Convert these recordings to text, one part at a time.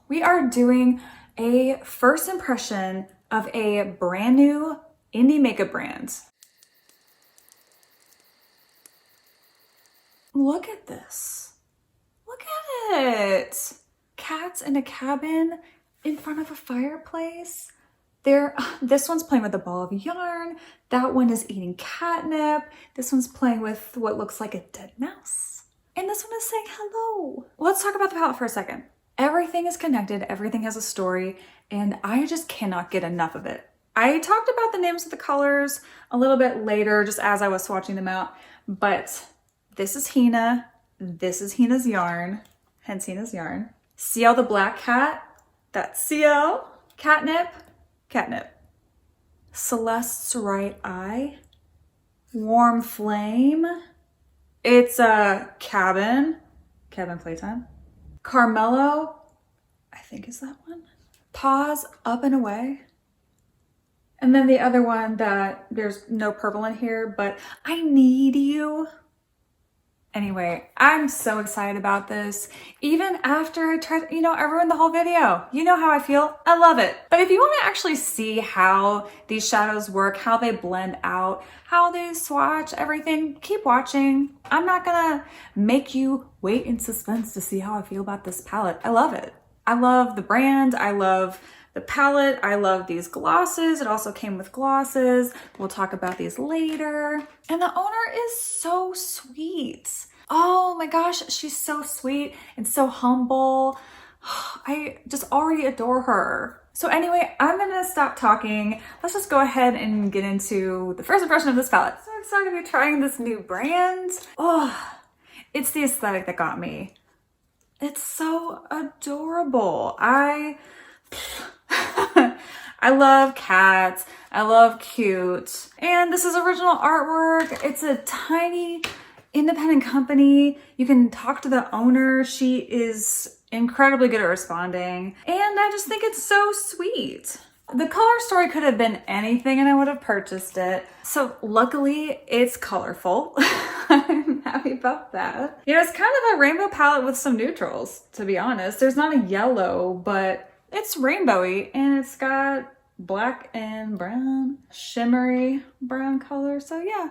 We are doing a first impression of a brand new indie makeup brand. Look at this. Look at it. Cats in a cabin in front of a fireplace. This one's playing with a ball of yarn. That one is eating catnip. This one's playing with what looks like a dead mouse. And this one is saying hello. Let's talk about the palette for a second. Everything is connected, everything has a story, and I just cannot get enough of it. I talked about the names of the colors a little bit later, just as I was swatching them out, but this is Hina, this is Hina's yarn, hence Hina's yarn. CL the black cat, that's CL. Catnip, Catnip. Celeste's right eye. Warm flame. It's a cabin playtime. Carmelo, I think is that one. Pause, up and away. And then the other one that there's no purple in here, but I need you. Anyway, I'm so excited about this. Even after I tried, I ruined the whole video. You know how I feel, I love it. But if you wanna actually see how these shadows work, how they blend out, how they swatch everything, keep watching. I'm not gonna make you wait in suspense to see how I feel about this palette. I love it. I love the brand, I love the palette, I love these glosses. It also came with glosses. We'll talk about these later. And the owner is so sweet. Oh my gosh, she's so sweet and so humble. I just already adore her. So anyway, I'm gonna stop talking. Let's just go ahead and get into the first impression of this palette. So excited to be trying this new brand. Oh, it's the aesthetic that got me. It's so adorable. I love cats. I love cute. And this is original artwork. It's a tiny independent company. You can talk to the owner. She is incredibly good at responding. And I just think it's so sweet. The color story could have been anything and I would have purchased it. So luckily it's colorful. I'm happy about that. It's kind of a rainbow palette with some neutrals, to be honest. There's not a yellow, but it's rainbowy and it's got black and brown, shimmery brown color. So yeah,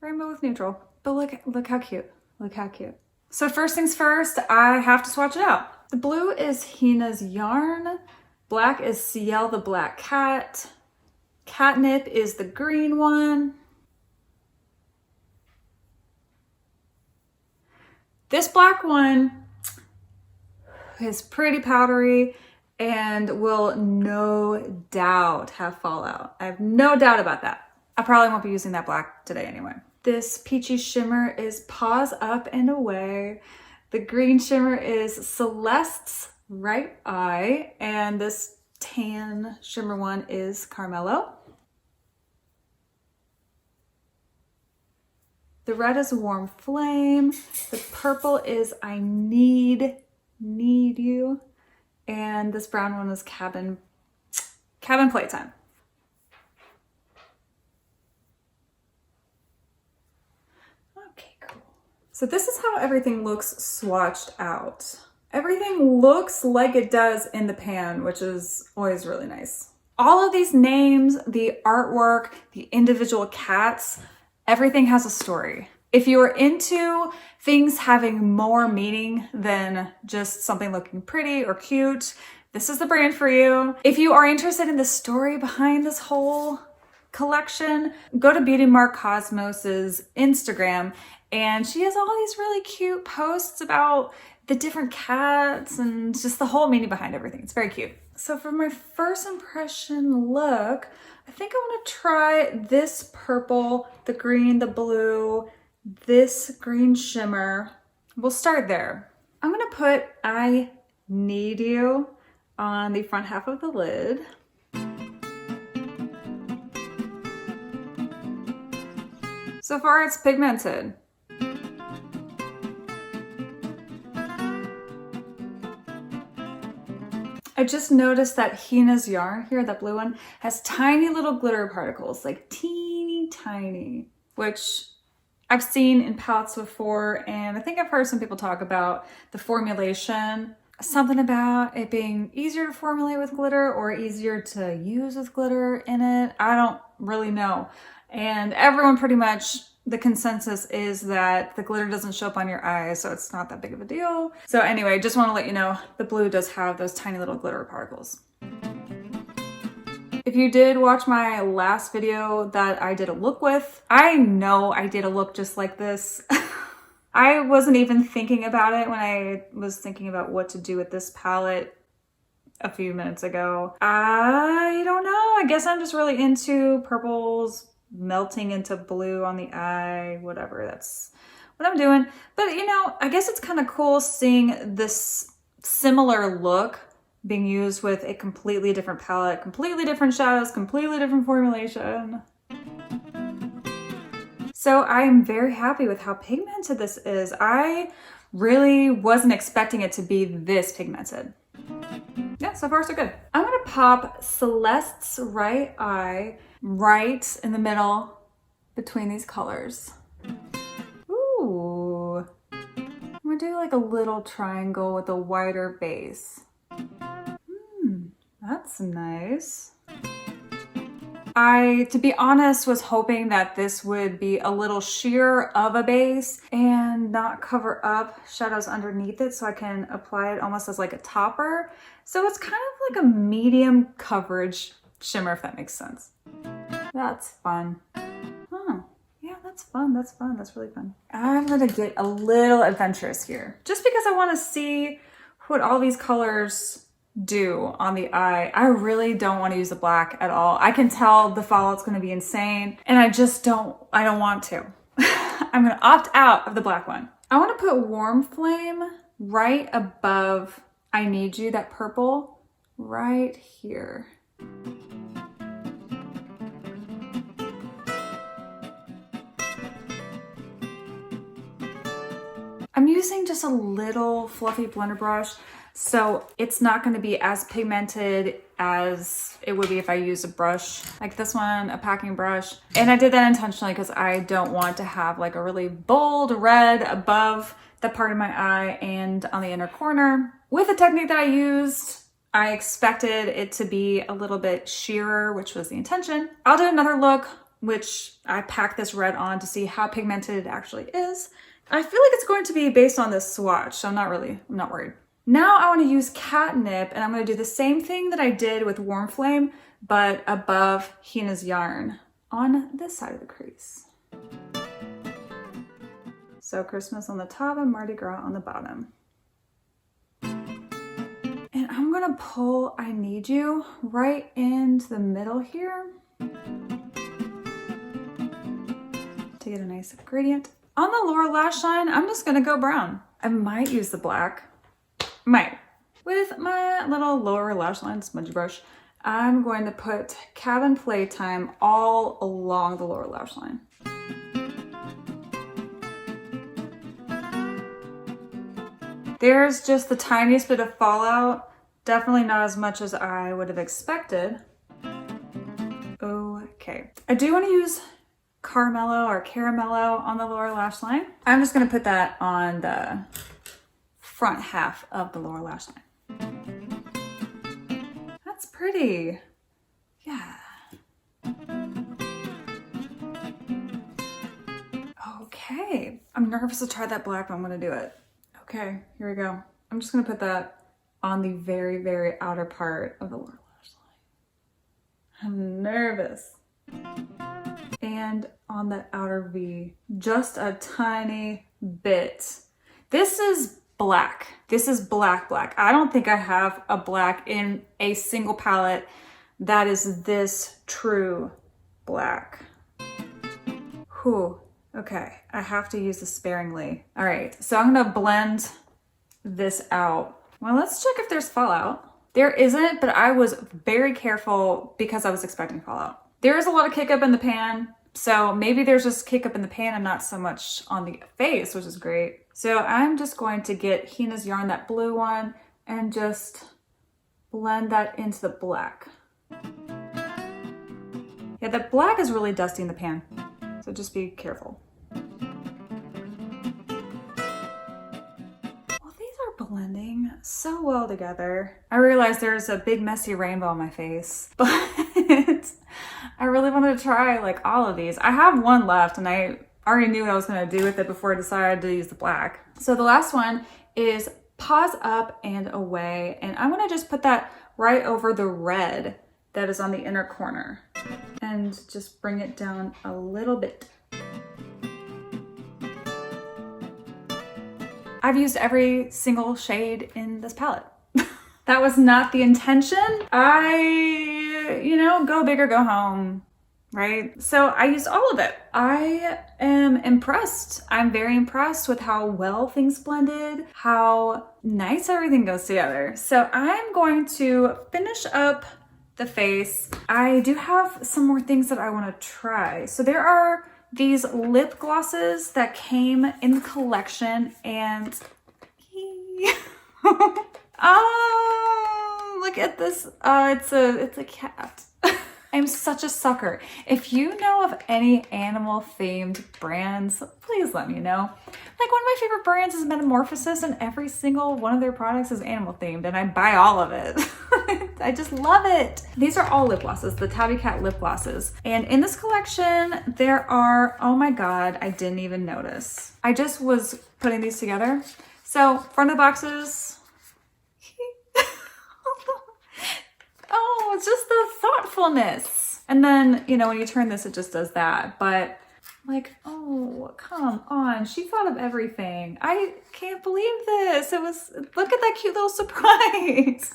rainbow with neutral. But look how cute. Look how cute. So first things first, I have to swatch it out. The blue is Hina's yarn. Black is CL the black cat. Catnip is the green one. This black one is pretty powdery and will no doubt have fallout. I have no doubt about that. I probably won't be using that black today anyway. This peachy shimmer is Paws Up and Away. The green shimmer is Celeste's Right Eye. And this tan shimmer one is Carmelo. The red is Warm Flame. The purple is I Need You. And this brown one is Cabin Playtime. Okay, cool. So this is how everything looks swatched out. Everything looks like it does in the pan, which is always really nice. All of these names, the artwork, the individual cats, everything has a story. If you are into things having more meaning than just something looking pretty or cute, this is the brand for you. If you are interested in the story behind this whole collection, go to Beauty Mark Cosmos's Instagram, and she has all these really cute posts about the different cats and just the whole meaning behind everything. It's very cute. So for my first impression look, I think I want to try this purple, the green, the blue, this green shimmer. We'll start there. I'm gonna put I Need You on the front half of the lid. So far it's pigmented. I just noticed that Hina's yarn here, that blue one, has tiny little glitter particles, like teeny tiny, which I've seen in palettes before, and I think I've heard some people talk about the formulation something about it being easier to formulate with glitter or easier to use with glitter in it. I don't really know. And everyone pretty much, the consensus is that the glitter doesn't show up on your eyes, so it's not that big of a deal. So anyway, just want to let you know the blue does have those tiny little glitter particles. If you did watch my last video that I did a look with, I know I did a look just like this. I wasn't even thinking about it when I was thinking about what to do with this palette a few minutes ago. I don't know. I guess I'm just really into purples melting into blue on the eye, whatever. That's what I'm doing. But you know, I guess it's kind of cool seeing this similar look being used with a completely different palette, completely different shadows, completely different formulation. So I'm very happy with how pigmented this is. I really wasn't expecting it to be this pigmented. Yeah, so far so good. I'm gonna pop Celeste's right eye right in the middle between these colors. Ooh. I'm gonna do like a little triangle with a wider base. That's nice. I, to be honest, was hoping that this would be a little sheer of a base and not cover up shadows underneath it so I can apply it almost as like a topper. So it's kind of like a medium coverage shimmer, if that makes sense. That's fun. Oh, yeah, that's fun. That's fun. That's really fun. I'm gonna get a little adventurous here just because I want to see what all these colors do on the eye. I really don't want to use the black at all. I can tell the fallout's going to be insane and I don't want to. I'm going to opt out of the black one. I want to put Warm Flame right above I Need You, that purple, right here. I'm using just a little fluffy blender brush, so it's not going to be as pigmented as it would be if I used a brush like this one, a packing brush. And I did that intentionally because I don't want to have like a really bold red above the part of my eye and on the inner corner. With the technique that I used, I expected it to be a little bit sheerer, which was the intention. I'll do another look, which I packed this red on to see how pigmented it actually is. I feel like it's going to be based on this swatch, so I'm not worried. Now I want to use Catnip, and I'm going to do the same thing that I did with Warm Flame, but above Hina's yarn on this side of the crease. So Christmas on the top and Mardi Gras on the bottom. And I'm going to pull I Need You right into the middle here to get a nice gradient. On the lower lash line, I'm just gonna go brown. I might use the black. Might. With my little lower lash line smudge brush, I'm going to put Cabin Playtime all along the lower lash line. There's just the tiniest bit of fallout. Definitely not as much as I would have expected. Okay. I do want to use Caramello or Caramello on the lower lash line. I'm just going to put that on the front half of the lower lash line. That's pretty. Yeah. Okay. I'm nervous to try that black, but I'm going to do it. Okay, here we go. I'm just going to put that on the very, very outer part of the lower lash line. I'm nervous. And on the outer V, just a tiny bit. This is black. This is black. I don't think I have a black in a single palette that is this true black. Whew. Okay, I have to use this sparingly. All right, so I'm gonna blend this out. Well, let's check if there's fallout. There isn't, but I was very careful because I was expecting fallout. There is a lot of kick up in the pan, so maybe there's just kick up in the pan and not so much on the face, which is great. So I'm just going to get Hina's yarn, that blue one, and just blend that into the black. Yeah, the black is really dusty in the pan, so just be careful. Well, these are blending so well together. I realized there's a big messy rainbow on my face, but I really wanted to try like all of these. I have one left and I already knew what I was gonna do with it before I decided to use the black. So the last one is Pause Up and Away. And I'm gonna just put that right over the red that is on the inner corner and just bring it down a little bit. I've used every single shade in this palette. That was not the intention. Go big or go home, right? So I used all of it. I am impressed. I'm very impressed with how well things blended, how nice everything goes together. So I'm going to finish up the face. I do have some more things that I want to try. So there are these lip glosses that came in the collection and oh, look at this. It's a cat. I'm such a sucker. If you know of any animal themed brands, please let me know. Like one of my favorite brands is Metamorphosis and every single one of their products is animal themed and I buy all of it. I just love it. These are all lip glosses, the Tabby Cat lip glosses. And in this collection, there are, oh my God, I didn't even notice. I just was putting these together. So front of the boxes, oh, it's just the thoughtfulness. And then, when you turn this, it just does that. But like, oh, come on. She thought of everything. I can't believe this. Look at that cute little surprise.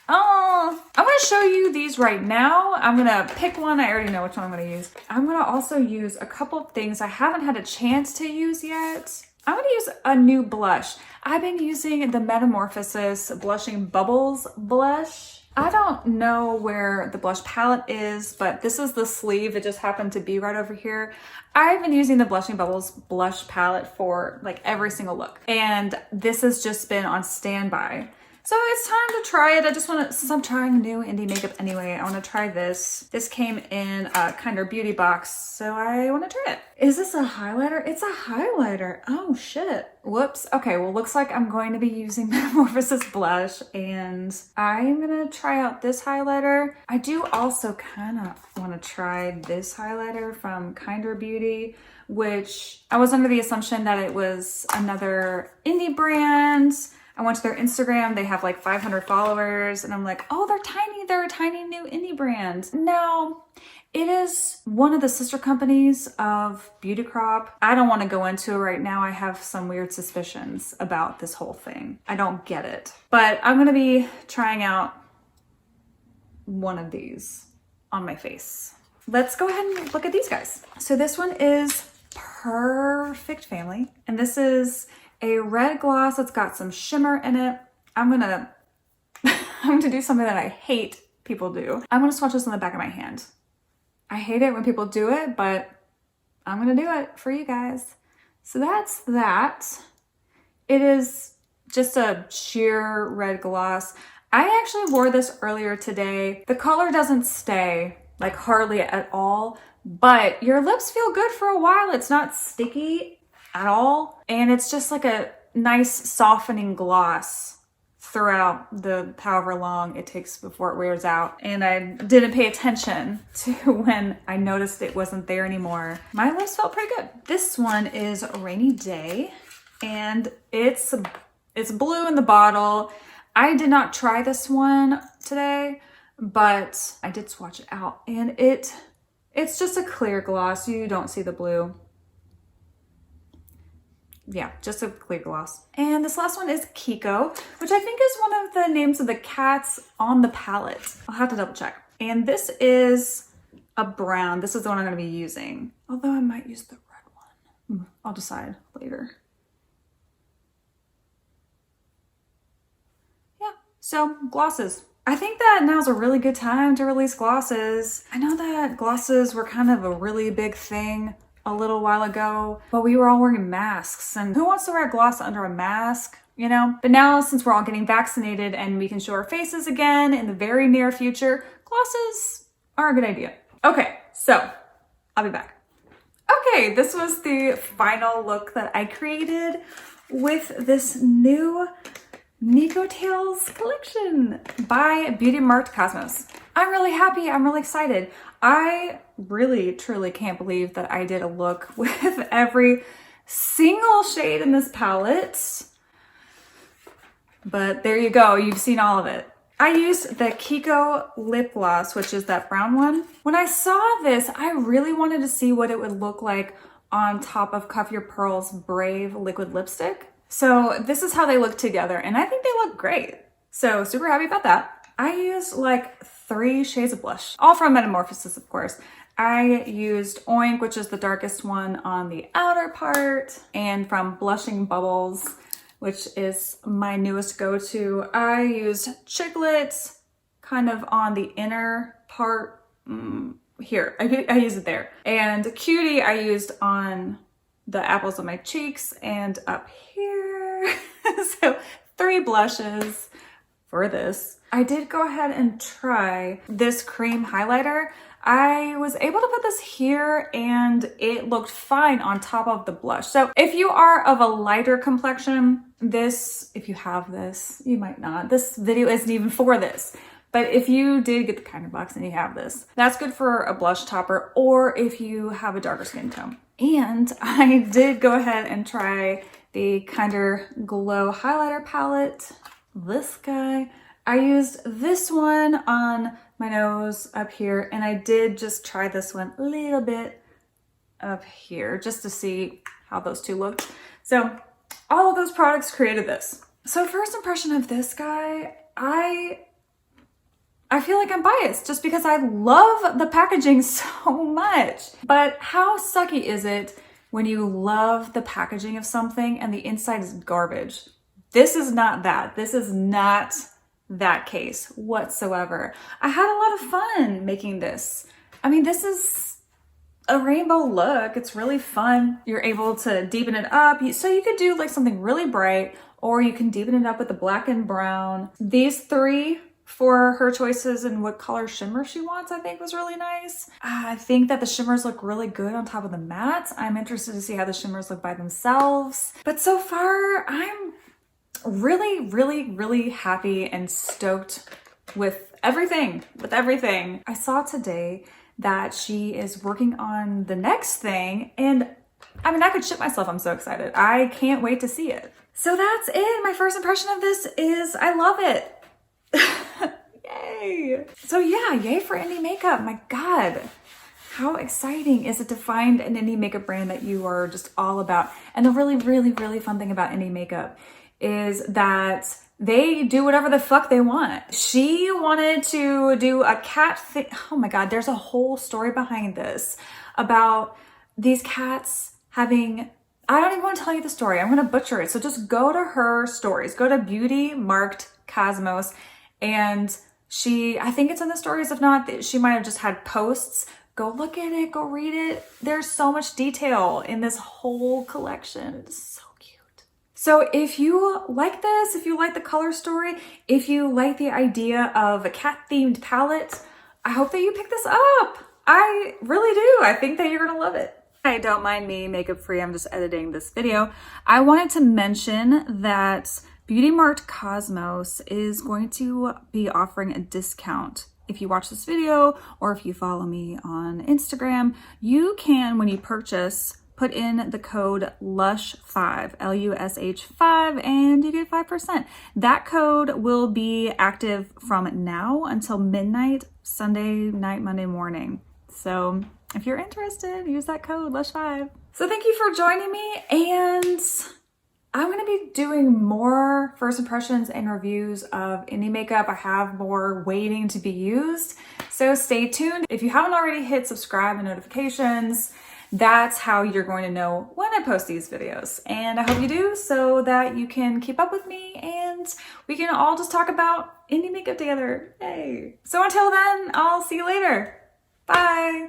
Oh, I'm going to show you these right now. I'm going to pick one. I already know which one I'm going to use. I'm going to also use a couple of things I haven't had a chance to use yet. I'm going to use a new blush. I've been using the Metamorphosis Blushing Bubbles blush. I don't know where the blush palette is, but this is the sleeve. It just happened to be right over here. I've been using the Blushing Bubbles blush palette for like every single look. And this has just been on standby. So it's time to try it. Since I'm trying new indie makeup anyway, I want to try this. This came in a Kinder Beauty box, so I want to try it. Is this a highlighter? It's a highlighter. Oh shit. Whoops. Okay, well looks like I'm going to be using Metamorphosis blush and I'm gonna try out this highlighter. I do also kind of want to try this highlighter from Kinder Beauty, which I was under the assumption that it was another indie brand. I went to their Instagram, they have like 500 followers, and I'm like, oh, they're tiny. They're a tiny new indie brand. No, it is one of the sister companies of Beauty Crop. I don't want to go into it right now. I have some weird suspicions about this whole thing. I don't get it. But I'm going to be trying out one of these on my face. Let's go ahead and look at these guys. So this one is Perfect Family, and this is a red gloss that's got some shimmer in it. I'm gonna do something that I hate people do. I'm gonna swatch this on the back of my hand. I hate it when people do it, but I'm gonna do it for you guys. So that's that. It is just a sheer red gloss. I actually wore this earlier today. The color doesn't stay, like hardly at all, but your lips feel good for a while. It's not sticky at all. And it's just like a nice softening gloss throughout the however long it takes before it wears out. And I didn't pay attention to when I noticed it wasn't there anymore. My lips felt pretty good. This one is Rainy Day and it's blue in the bottle. I did not try this one today, but I did swatch it out and it's just a clear gloss. You don't see the blue. Yeah, just a clear gloss. And this last one is Kiko, which I think is one of the names of the cats on the palette. I'll have to double check. And this is a brown. This is the one I'm gonna be using. Although I might use the red one. I'll decide later. Yeah, so glosses. I think that now's a really good time to release glosses. I know that glosses were kind of a really big thing a little while ago, but we were all wearing masks and who wants to wear a gloss under a mask, you know? But now since we're all getting vaccinated and we can show our faces again in the very near future, glosses are a good idea. Okay, so I'll be back. Okay, this was the final look that I created with this new Neko Tales collection by Beauty Marked Cosmos. I'm really happy. I'm really excited. I really, truly can't believe that I did a look with every single shade in this palette. But there you go. You've seen all of it. I used the Kiko lip gloss, which is that brown one. When I saw this, I really wanted to see what it would look like on top of Cuff Your Pearls Brave liquid lipstick. So this is how they look together, and I think they look great. So super happy about that. I used like 3 shades of blush, all from Metamorphosis, of course. I used Oink, which is the darkest one on the outer part, and from Blushing Bubbles, which is my newest go-to, I used Chiclets kind of on the inner part. Here, I use it there. And Cutie I used on the apples of my cheeks and up here. So 3 blushes for this. I did go ahead and try this cream highlighter. I was able to put this here and it looked fine on top of the blush. So if you are of a lighter complexion, if you have this, you might not. This video isn't even for this. But if you did get the Kinder box and you have this, that's good for a blush topper or if you have a darker skin tone. And I did go ahead and try the Kinder Glow highlighter palette. This guy. I used this one on my nose up here, and I did just try this one a little bit up here just to see how those two looked. So all of those products created this. So first impression of this guy, I feel like I'm biased just because I love the packaging so much. But how sucky is it when you love the packaging of something and the inside is garbage? This is not that. This is not that case whatsoever. I had a lot of fun making this. I mean, this is a rainbow look. It's really fun. You're able to deepen it up. So you could do like something really bright, or you can deepen it up with the black and brown. These 3 for her choices and what color shimmer she wants, I think was really nice. I think that the shimmers look really good on top of the mattes. I'm interested to see how the shimmers look by themselves. But so far, I'm really, really, really happy and stoked with everything, I saw today that she is working on the next thing, and I mean, I could shit myself. I'm so excited. I can't wait to see it. So that's it. My first impression of this is I love it. Yay. So yeah, yay for indie makeup. My God. How exciting is it to find an indie makeup brand that you are just all about? And the really, really, really fun thing about indie makeup is that they do whatever the fuck they want. She wanted to do a cat thing. Oh my God, there's a whole story behind this about these cats having, I don't even want to tell you the story. I'm going to butcher it. So just go to her stories, go to Beauty Marked Cosmos. And I think it's in the stories. If not, she might have just had posts. Go look at it, go read it. There's so much detail in this whole collection. It's so So if you like this, if you like the color story, if you like the idea of a cat-themed palette, I hope that you pick this up. I really do. I think that you're gonna love it. Hey, don't mind me, makeup free. I'm just editing this video. I wanted to mention that Beauty Marked Cosmos is going to be offering a discount. If you watch this video or if you follow me on Instagram, you can, when you purchase, put in the code LUSH5, L-U-S-H 5, and you get 5%. That code will be active from now until midnight, Sunday night, Monday morning. So if you're interested, use that code LUSH5. So thank you for joining me, and I'm gonna be doing more first impressions and reviews of indie makeup. I have more waiting to be used, so stay tuned. If you haven't already, hit subscribe and notifications. That's how you're going to know when I post these videos. And I hope you do, so that you can keep up with me and we can all just talk about indie makeup together. Yay. So until then, I'll see you later. Bye.